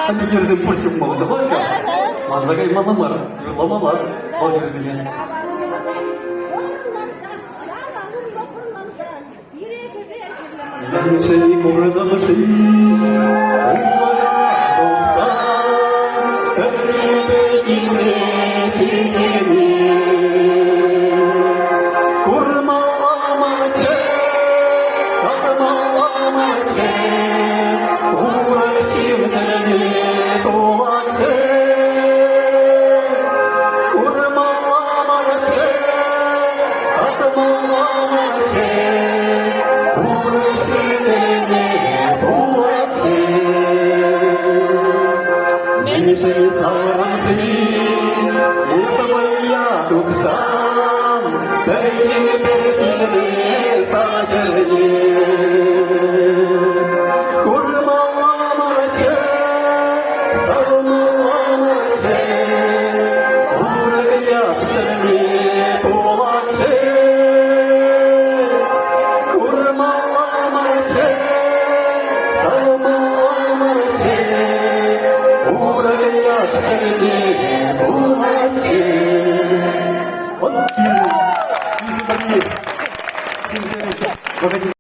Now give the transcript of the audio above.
Sen bir keresinde purs yapmalısı var ya. Manzara imanlar, yurlamalar, o keresinde. Ben şey burada mı şey? Onlara doksan, ömrümde gibi çiçeğimi. Kurma amaçe, takma amaçe, uğraşımlarını dolaçe. Kurma amaçe, takma amaçe, Menişe saran seni, yıkmaya doksan, belki belki sadece. Kurma amaçe, savma amaçe, uğrak yaşlarını dolaçe. Kurma amaçe, savma amaçe, uğrak yaşlarını dolaçe. Bak, yüzü bakayım. Şimdi